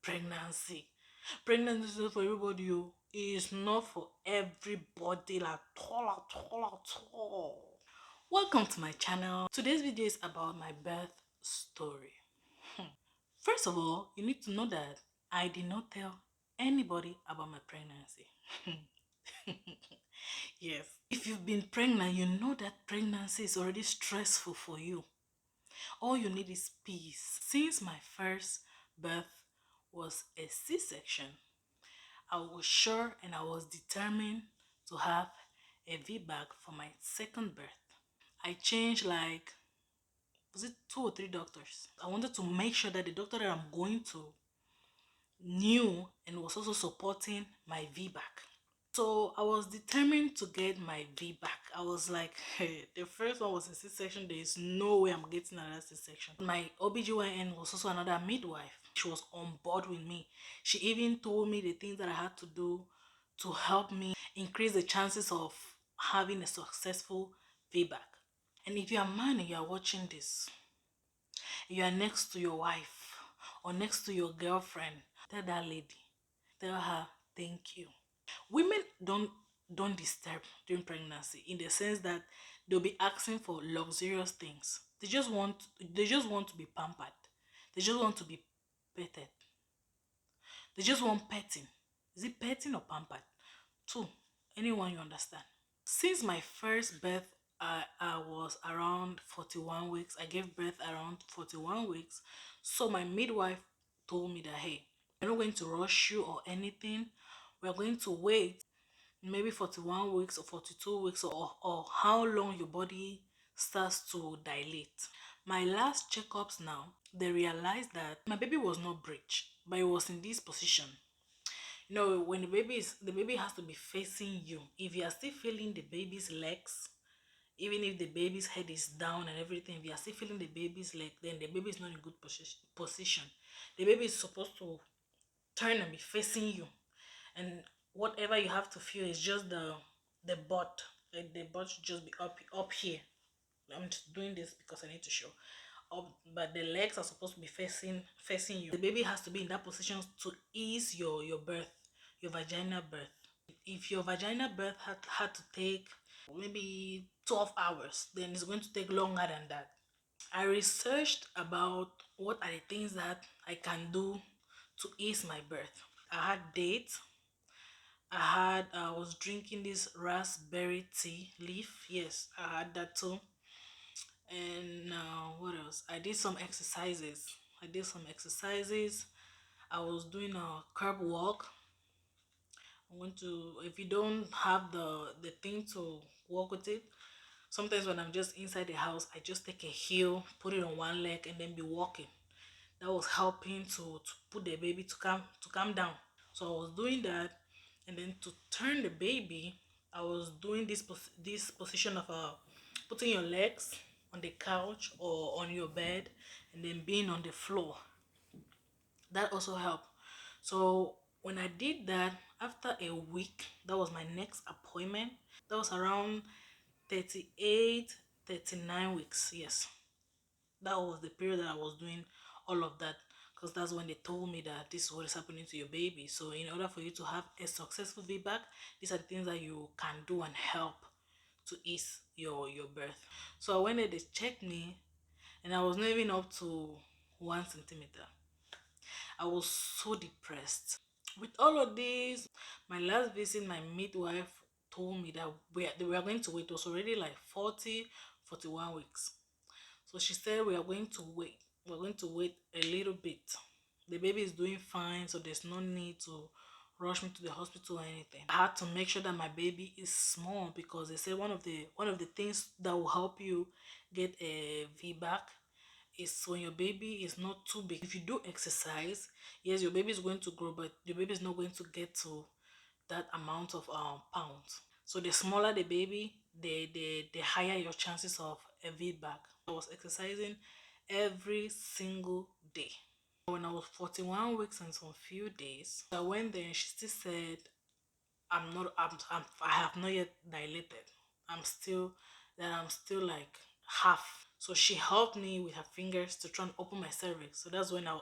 pregnancy. Pregnancy is not for everybody. It is not for everybody at all, at all, at all. Welcome to my channel. Today's video is about my birth story. First of all, you need to know that I did not tell anybody about my pregnancy. Yes. If you've been pregnant, you know that pregnancy is already stressful for you. All you need is peace. Since my first birth was a C-section, I was sure and I was determined to have a VBAC for my second birth. I changed like, was it 2 or 3 doctors? I wanted to make sure that the doctor that I'm going to knew and was also supporting my VBAC. So I was determined to get my VBAC. I was like, hey, the first one was a C-section. There is no way I'm getting another C-section. My OBGYN was also another midwife. She was on board with me. She even told me the things that I had to do to help me increase the chances of having a successful VBAC. And if you are a man and you are watching this, you are next to your wife or next to your girlfriend, tell that lady, tell her thank you. Women don't disturb during pregnancy in the sense that they'll be asking for luxurious things. They just want to be pampered. They just want to be petted. They just want petting. Is it petting or pampered? Two. Anyone you understand. Since my first birth, I was around 41 weeks. I gave birth around 41 weeks. So my midwife told me that, hey, we're not going to rush you or anything. We're going to wait maybe 41 weeks or 42 weeks or how long your body starts to dilate. My last checkups now, they realized that my baby was not breech, but it was in this position. You know, when the baby has to be facing you. If you are still feeling the baby's legs, even if the baby's head is down and everything, if you are still feeling the baby's leg, then the baby is not in good position. The baby is supposed to turn and be facing you, and whatever you have to feel is just the butt. Like the butt should just be up here. I'm just doing this because I need to show up, but the legs are supposed to be facing you. The baby has to be in that position to ease your birth, your vaginal birth. If your vaginal birth had to take maybe 12 hours, then it's going to take longer than that. I researched about what are the things that I can do to ease my birth. I had dates. I was drinking this raspberry tea leaf. Yes, I had that too. And what else? I did some exercises. I was doing a curb walk. I want to, if you don't have the thing to walk with it, sometimes when I'm just inside the house, I just take a heel, put it on one leg, and then be walking. That was helping to put the baby to calm down. So I was doing that, and then to turn the baby, I was doing this position of putting your legs on the couch or on your bed, and then being on the floor. That also helped. So when I did that, after a week, that was my next appointment. That was around 38, 39 weeks. Yes, that was the period that I was doing all of that, because that's when they told me that this is what is happening to your baby. So in order for you to have a successful VBAC, these are the things that you can do and help to ease your birth. So I went there, they checked me, and I was not even up to 1 centimeter. I was so depressed. With all of this, my last visit, my midwife told me that they were going to wait. It was already like 40, 41 weeks. So she said we are going to wait. We're going to wait a little bit. The baby is doing fine, so there's no need to rush me to the hospital or anything. I had to make sure that my baby is small, because they said one of the things that will help you get a VBAC is when your baby is not too big. If you do exercise, yes, your baby is going to grow, but your baby is not going to get to that amount of pounds. So the smaller the baby, the higher your chances of a VBAC. I was exercising every single day. When I was 41 weeks and some few days, I went there and she still said, I have not yet dilated. I'm still like half. So she helped me with her fingers to try and open my cervix. So that's when I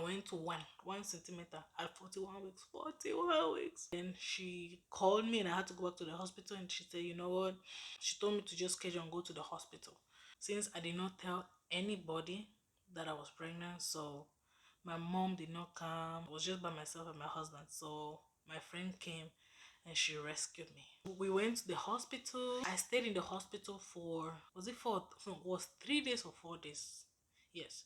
went to one centimeter at 41 weeks. 41 weeks. Then she called me and I had to go back to the hospital, and she said, you know what? She told me to just schedule and go to the hospital. Since I did not tell anybody that I was pregnant, so my mom did not come. I was just by myself and my husband. So my friend came and she rescued me. We went to the hospital. I stayed in the hospital for, was it four? No, it was 3 days or 4 days. Yes.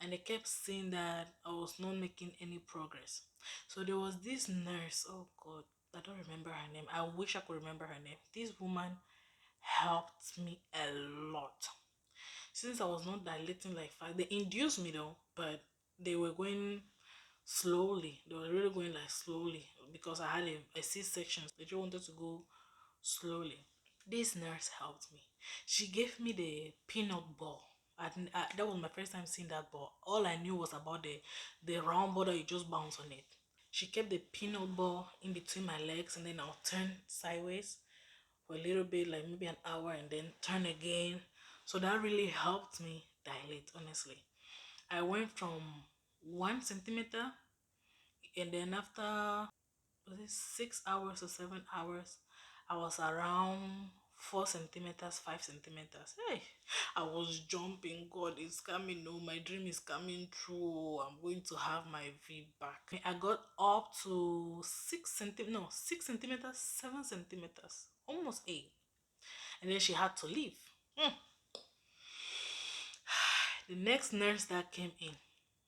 And they kept saying that I was not making any progress. So there was this nurse. Oh God, I don't remember her name. I wish I could remember her name. This woman helped me a lot. Since I was not dilating like fast, they induced me though, but they were going slowly. They were really going like slowly because I had a C-section. They just wanted to go slowly. This nurse helped me. She gave me the peanut ball. That was my first time seeing that ball. All I knew was about the round ball that you just bounce on it. She kept the peanut ball in between my legs, and then I'll turn sideways for a little bit, like maybe an hour, and then turn again. So that really helped me dilate, honestly. I went from 1 centimeter, and then after, was it 6 hours or 7 hours, I was around 4 centimeters, 5 centimeters. Hey, I was jumping. God is coming. No, my dream is coming true. I'm going to have my V back. I got up to 6 centimeters, no, 6 centimeters, 7 centimeters, almost 8. And then she had to leave. The next nurse that came in,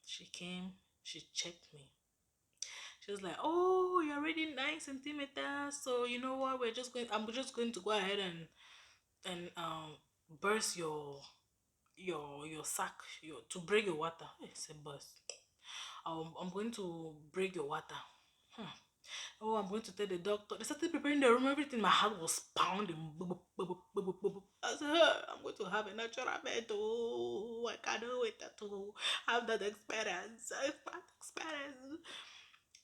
she came, she checked me. She was like, "Oh, you're already 9 centimeters. So you know what? I'm just going to go ahead and burst your sac, to break your water." I said, "Burst. I'm going to break your water." Hmm. Oh, I'm going to tell the doctor. They started preparing the room, everything. My heart was pounding. Boop, boop, boop, boop, boop, boop, boop. I said, I'm going to have a natural bed. Oh, I cannot wait to have that experience. That experience.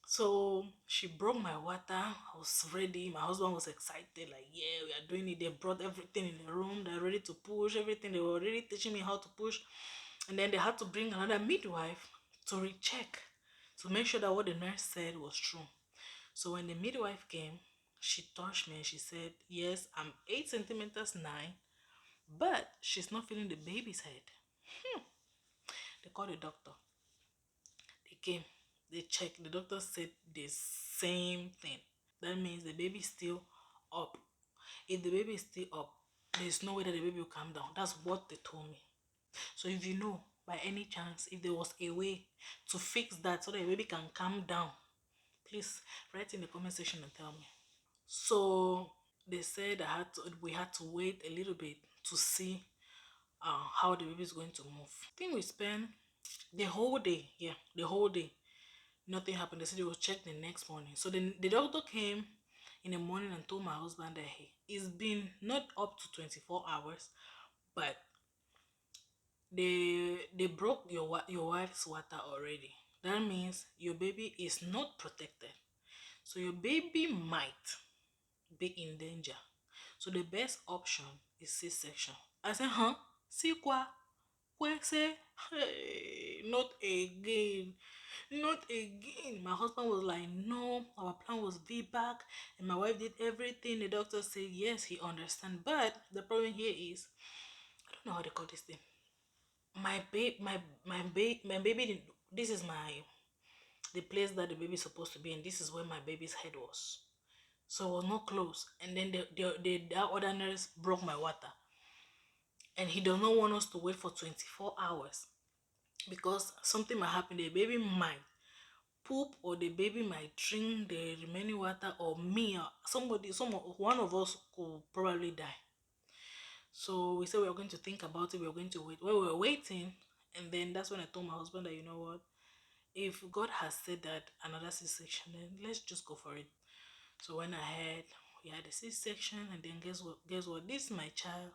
So she broke my water. I was ready. My husband was excited, like, yeah, we are doing it. They brought everything in the room. They're ready to push everything. They were already teaching me how to push. And then they had to bring another midwife to recheck, to make sure that what the nurse said was true. So when the midwife came, she touched me and she said, yes, I'm 8 centimeters 9, but she's not feeling the baby's head. They called the doctor. They came, they checked. The doctor said the same thing. That means the baby's still up. If the baby is still up, there's no way that the baby will calm down. That's what they told me. So if you know, by any chance, if there was a way to fix that so that the baby can calm down, please write in the comment section and tell me. So they said we had to wait a little bit to see how the baby is going to move. I think we spent the whole day, yeah, the whole day. Nothing happened. They said they will check the next morning. So then the doctor came in the morning and told my husband that, hey, it's been not up to 24 hours, but they broke your wife's water already. That means your baby is not protected. So your baby might be in danger. So the best option is C-section. I said, huh? See quoi? Say, hey, not again. Not again. My husband was like, no, our plan was VBAC, and my wife did everything. The doctor said, yes, he understands. But the problem here is, I don't know how they call this thing. My baby, this is the place that the baby is supposed to be, and this is where my baby's head was. So it was not close. And then that other nurse broke my water. And he does not want us to wait for 24 hours. Because something might happen. The baby might poop, or the baby might drink the remaining water, or me, or one of us could probably die. So we said we were going to think about it. We were going to wait. Well, we were waiting. And then that's when I told my husband that, you know what? If God has said that another C-section, then let's just go for it. So when I had, we had a C-section, and then guess what? This my child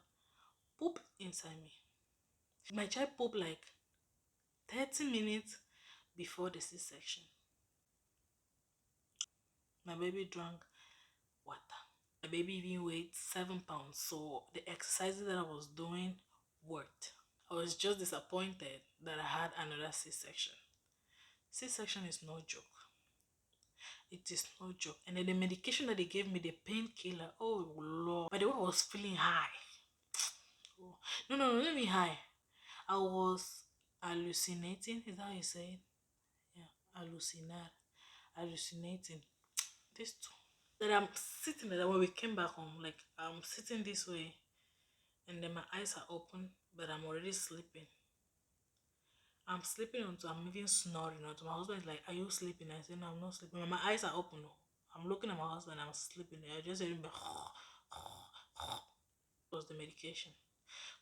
pooped inside me. My child pooped like 30 minutes before the C-section. My baby drank water. My baby even weighed 7 pounds. So the exercises that I was doing worked. I was just disappointed that I had another C-section. C-section is no joke. It is no joke. And then the medication that they gave me, the painkiller, oh Lord. By the way, I was feeling high. Oh. No, no, no, let me high. I was hallucinating. Is that how you say it? Yeah, hallucinating. This two. That I'm sitting there when we came back home, like I'm sitting this way, and then my eyes are open, but I'm already sleeping. I'm sleeping until I'm even snoring. Until my husband is like, "Are you sleeping?" I say, "No, I'm not sleeping." When my eyes are open, oh, I'm looking at my husband. I'm sleeping. I just hear him. Was the medication.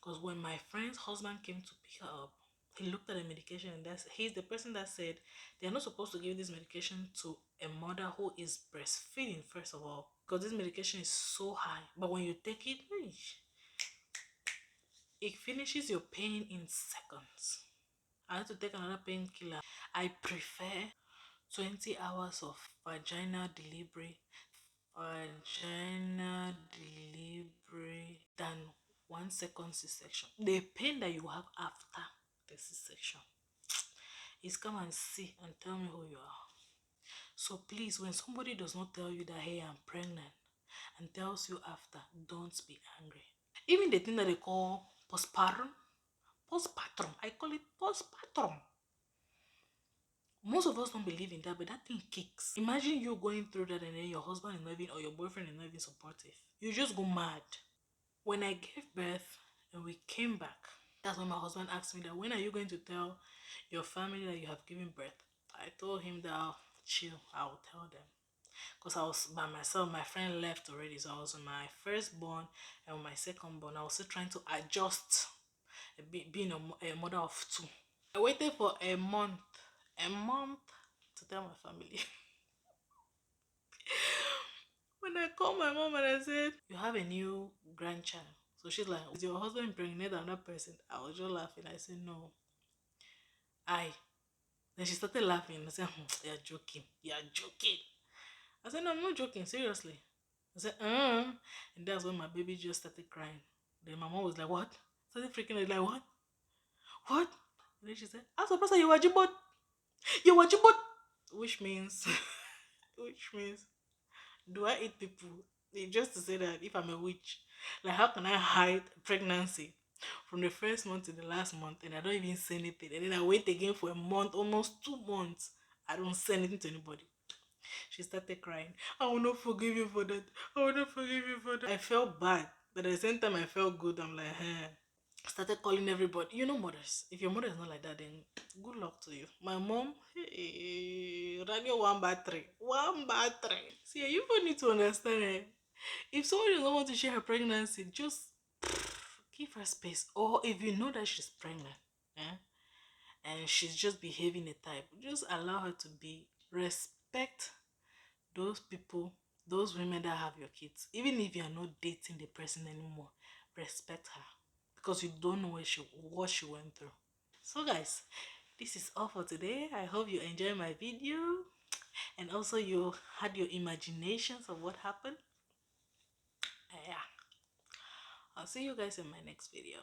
Because when my friend's husband came to pick her up, he looked at the medication and he's the person that said they're not supposed to give this medication to a mother who is breastfeeding, first of all, because this medication is so high. But when you take it, it finishes your pain in seconds. I had to take another painkiller. I prefer 20 hours of vaginal delivery than 1 second C-section. The pain that you have after the C-section is come and see and tell me who you are. So please, when somebody does not tell you that, hey, I'm pregnant, and tells you after, don't be angry. Even the thing that they call postpartum, I call it postpartum. Most of us don't believe in that, but that thing kicks. Imagine you going through that and then your husband is not even, or your boyfriend is not even supportive. You just go mad. When I gave birth and we came back, that's when my husband asked me that, when are you going to tell your family that you have given birth? I told him that I'll chill, I'll tell them. Because I was by myself, my friend left already, so I was with my firstborn and my secondborn. I was still trying to adjust being a mother of two. I waited for a month to tell my family. When I called my mom and I said, you have a new grandchild. So she's like, is your husband impregnated another person? I was just laughing. I said, no. I. Then she started laughing. I said, you're joking. You're joking. I said, no, I'm not joking. Seriously. I said, And that's when my baby just started crying. Then my mom was like, what? Started freaking out. Like, what? What? And then she said, I'm surprised you were jibot. You were jibot. Which means, which means, do I eat people? Just to say that if I'm a witch, like how can I hide pregnancy from the first month to the last month and I don't even say anything, and then I wait again for a month, almost 2 months, I don't say anything to anybody. She started crying. I will not forgive you for that. I will not forgive you for that. I felt bad, but at the same time I felt good. I'm like, started calling everybody. You know, mothers. If your mother is not like that, then good luck to you. My mom, hey, radio one battery. One battery. See, you even need to understand it. If somebody doesn't want to share her pregnancy, just give her space. Or if you know that she's pregnant, and she's just behaving a type, just allow her to be. Respect those people, those women that have your kids. Even if you are not dating the person anymore, respect her, because you don't know what she went through. So guys, this is all for today. I hope you enjoyed my video and also you had your imaginations of what happened. Yeah, I'll see you guys in my next video.